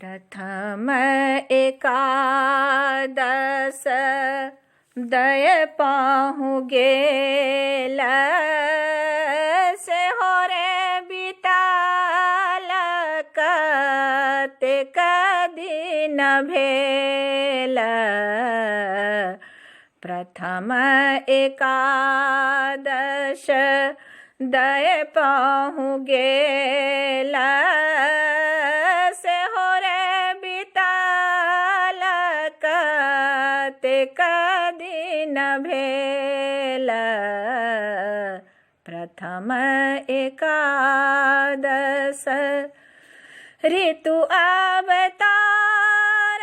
प्रथम एकादश दय पाहु गेल से हो रे बिताल कतेक दिन भेल। प्रथम एकादश दय पाहु गेल से हो रे बिताल कतेक दिन भेल। प्रथम एकादश ऋतु अवतार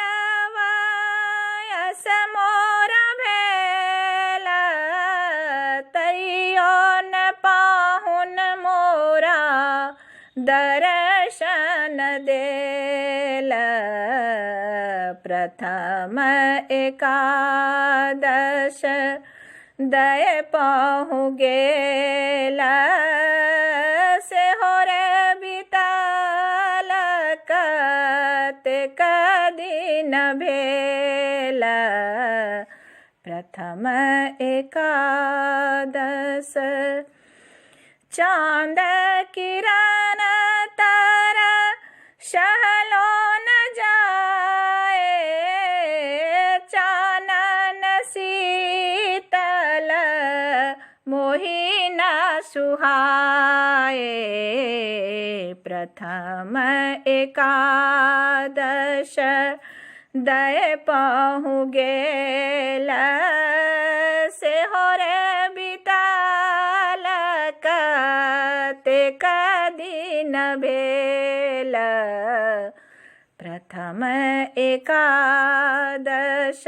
वयस मोर भेल तैयो न पाहुन मोरा दर्शन देल। प्रथम एकादश दय पाहु गेल से हो रे बिताल कतेक दिन भेल। प्रथम एकादश चाँद किरण तर सहलो न जाए चानन शीतल मोहि न सुहाए। प्रथम एकादश दय पाहु गेल से हो रे बिताल कतेक दिन भेल। प्रथम एकादश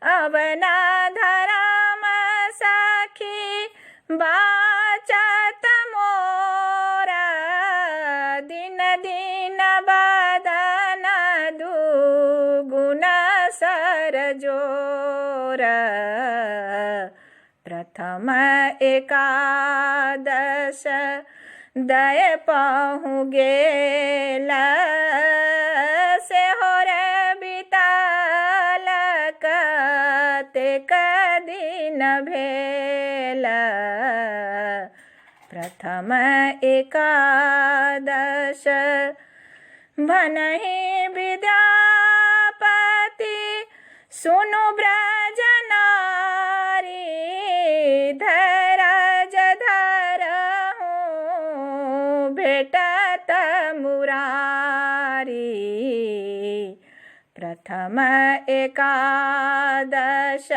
अवना धर्म सखी बाचत मोरा दिन दिन बदन दुगुन सर जोर। प्रथम एकादश दय पाहु गेल से हो रे बिताल कतेक दिन भेल। प्रथम एकादश भनहि विद्यापति सुनु ब्रज नारी धैर्य धरहु भेटत मुरारी। प्रथम एकादश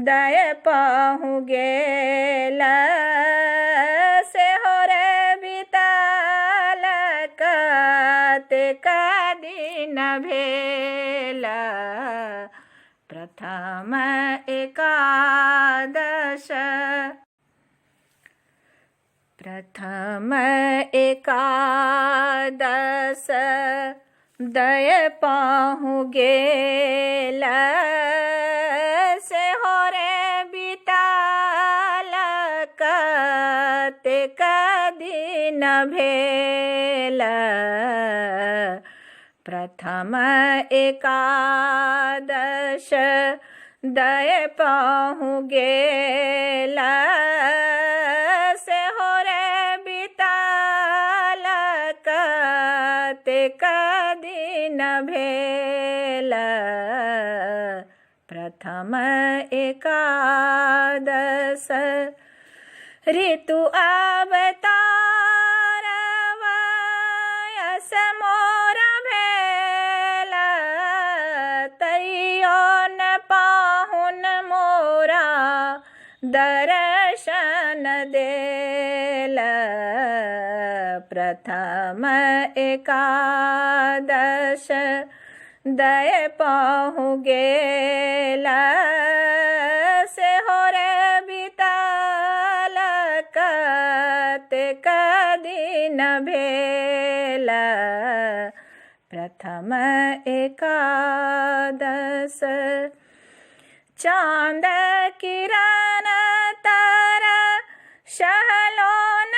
दय पाहु गेल से हो रे बिताल कतेक दिन भेल। प्रथम एकादश प्रथम एकादश दय पाहु गेल से हो रे बिताल कतेक दिन भेल। प्रथम एकादश दय पाहु गेल से हो रे बिताल कतेक दिन भेल। प्रथम एकादश ऋतु अवतार वयस मोर भेल तैयो न पाहुन मोरा दर्शन देल। प्रथम एकादश दय पाहु गेल से हो रे बिताल कतेक दिन भेल। प्रथम एकादश चाँद किरण तर सहलो न